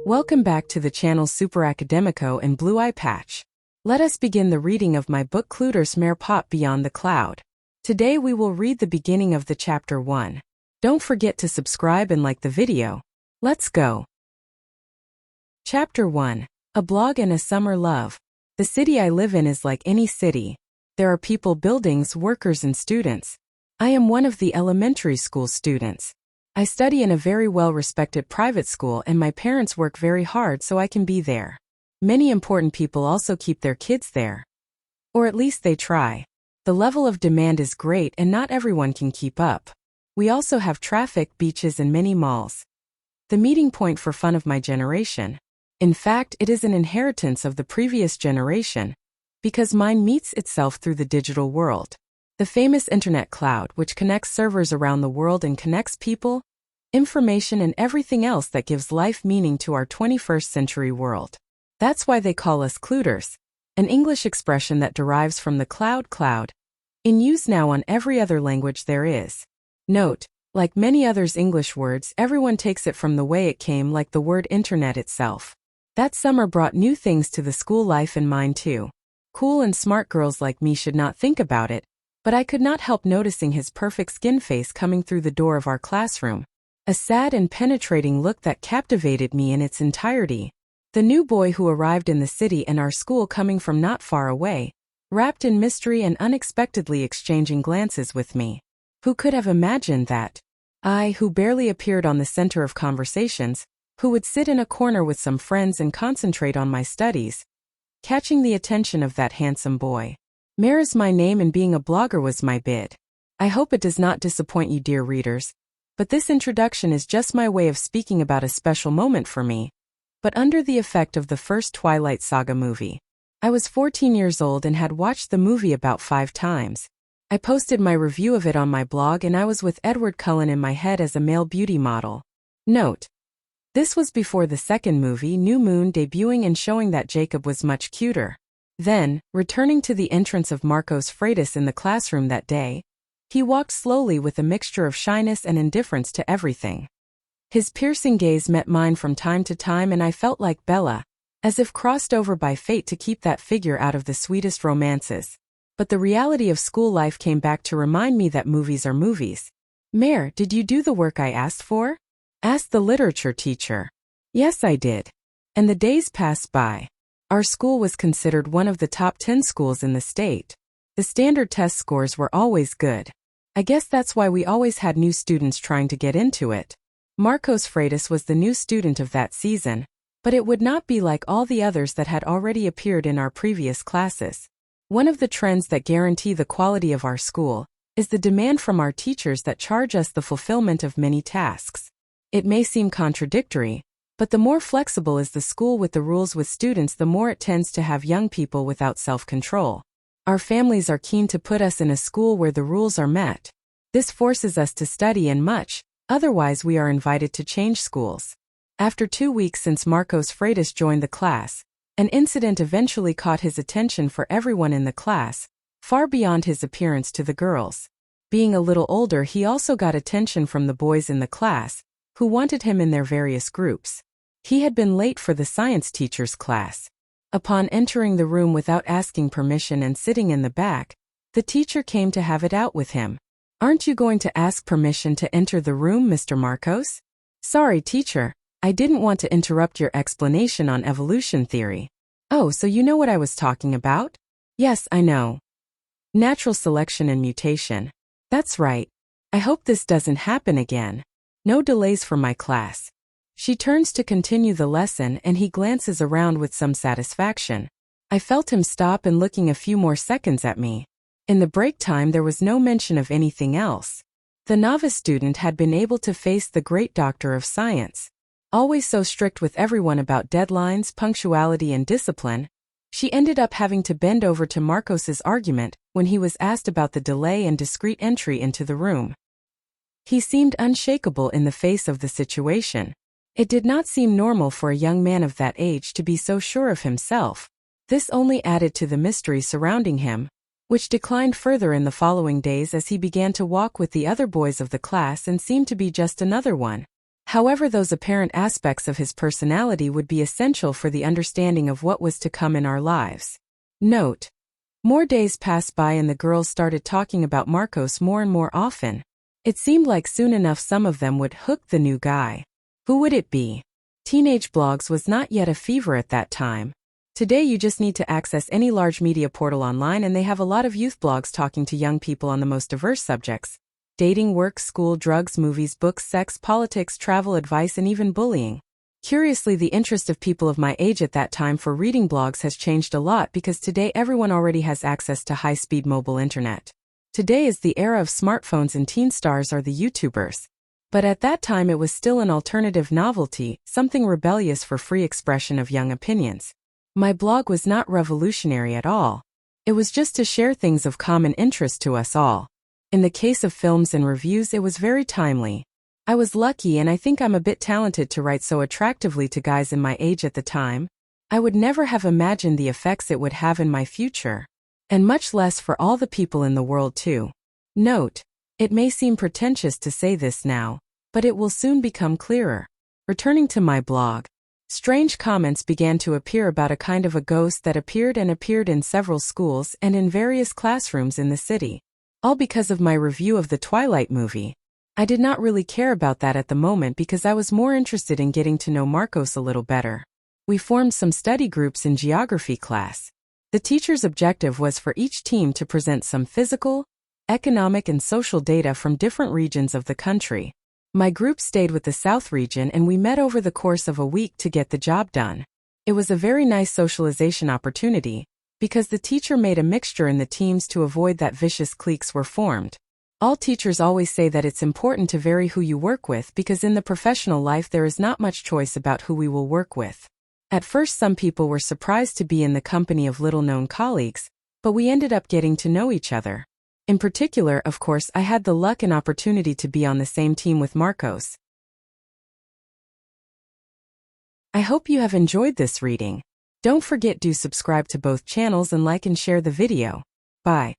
Welcome back to the channel Super Academico and Blue Eye Patch. Let us begin the reading of my book Clueders Meire Pop Beyond the Cloud. Today we will read the beginning of the chapter 1. Don't forget to subscribe and like the video. Let's go. Chapter 1. A Blog and a Summer Love. The city I live in is like any city. There are people, buildings, workers and students. I am one of the elementary school students. I study in a very well-respected private school and my parents work very hard so I can be there. Many important people also keep their kids there. Or at least they try. The level of demand is great and not everyone can keep up. We also have traffic, beaches and many malls. The meeting point for fun of my generation. In fact, it is an inheritance of the previous generation, because mine meets itself through the digital world. The famous internet cloud, which connects servers around the world and connects people, information and everything else that gives life meaning to our 21st century world. That's why they call us Clueders, an English expression that derives from the cloud, in use now on every other language there is. Note, like many others English words, everyone takes it from the way it came, like the word internet itself. That summer brought new things to the school life and mine too. Cool and smart girls like me should not think about it, but I could not help noticing his perfect skin face coming through the door of our classroom. A sad and penetrating look that captivated me in its entirety. The new boy who arrived in the city and our school coming from not far away, wrapped in mystery and unexpectedly exchanging glances with me. Who could have imagined that? I, who barely appeared on the center of conversations, who would sit in a corner with some friends and concentrate on my studies, catching the attention of that handsome boy. Meire is my name and being a blogger was my bid. I hope it does not disappoint you, dear readers, but this introduction is just my way of speaking about a special moment for me. But under the effect of the first Twilight Saga movie. I was 14 years old and had watched the movie about 5 times. I posted my review of it on my blog and I was with Edward Cullen in my head as a male beauty model. Note: this was before the second movie, New Moon, debuting and showing that Jacob was much cuter. Then, returning to the entrance of Marcos Freitas in the classroom that day, he walked slowly with a mixture of shyness and indifference to everything. His piercing gaze met mine from time to time and I felt like Bella, as if crossed over by fate to keep that figure out of the sweetest romances. But the reality of school life came back to remind me that movies are movies. Meire, did you do the work I asked for? Asked the literature teacher. Yes, I did. And the days passed by. Our school was considered one of the top 10 schools in the state. The standard test scores were always good. I guess that's why we always had new students trying to get into it. Marcos Freitas was the new student of that season, but it would not be like all the others that had already appeared in our previous classes. One of the trends that guarantee the quality of our school is the demand from our teachers that charge us the fulfillment of many tasks. It may seem contradictory, but the more flexible is the school with the rules with students, the more it tends to have young people without self-control. Our families are keen to put us in a school where the rules are met. This forces us to study and much, otherwise we are invited to change schools. After 2 weeks since Marcos Freitas joined the class, an incident eventually caught his attention for everyone in the class, far beyond his appearance to the girls. Being a little older, he also got attention from the boys in the class, who wanted him in their various groups. He had been late for the science teacher's class. Upon entering the room without asking permission and sitting in the back, the teacher came to have it out with him. Aren't you going to ask permission to enter the room, Mr. Marcos? Sorry, teacher. I didn't want to interrupt your explanation on evolution theory. Oh, so you know what I was talking about? Yes, I know. Natural selection and mutation. That's right. I hope this doesn't happen again. No delays for my class. She turns to continue the lesson and he glances around with some satisfaction. I felt him stop and looking a few more seconds at me. In the break time there was no mention of anything else. The novice student had been able to face the great doctor of science. Always so strict with everyone about deadlines, punctuality and discipline, she ended up having to bend over to Marcos's argument when he was asked about the delay and discreet entry into the room. He seemed unshakable in the face of the situation. It did not seem normal for a young man of that age to be so sure of himself. This only added to the mystery surrounding him, which declined further in the following days as he began to walk with the other boys of the class and seemed to be just another one. However, those apparent aspects of his personality would be essential for the understanding of what was to come in our lives. Note: more days passed by and the girls started talking about Marcos more and more often. It seemed like soon enough some of them would hook the new guy. Who would it be? Teenage blogs was not yet a fever at that time. Today you just need to access any large media portal online and they have a lot of youth blogs talking to young people on the most diverse subjects: dating, work, school, drugs, movies, books, sex, politics, travel, advice, and even bullying. Curiously, the interest of people of my age at that time for reading blogs has changed a lot because today everyone already has access to high-speed mobile internet. Today is the era of smartphones and teen stars are the YouTubers. But at that time it was still an alternative novelty, something rebellious for free expression of young opinions. My blog was not revolutionary at all. It was just to share things of common interest to us all. In the case of films and reviews, it was very timely. I was lucky and I think I'm a bit talented to write so attractively to guys in my age at the time. I would never have imagined the effects it would have in my future. And much less for all the people in the world too. Note: it may seem pretentious to say this now, but it will soon become clearer. Returning to my blog, strange comments began to appear about a kind of a ghost that appeared in several schools and in various classrooms in the city. All because of my review of the Twilight movie. I did not really care about that at the moment because I was more interested in getting to know Marcos a little better. We formed some study groups in geography class. The teacher's objective was for each team to present some physical, economic, and social data from different regions of the country. My group stayed with the South region and we met over the course of a week to get the job done. It was a very nice socialization opportunity, because the teacher made a mixture in the teams to avoid that vicious cliques were formed. All teachers always say that it's important to vary who you work with because in the professional life there is not much choice about who we will work with. At first some people were surprised to be in the company of little-known colleagues, but we ended up getting to know each other. In particular, of course, I had the luck and opportunity to be on the same team with Marcos. I hope you have enjoyed this reading. Don't forget to subscribe to both channels and like and share the video. Bye.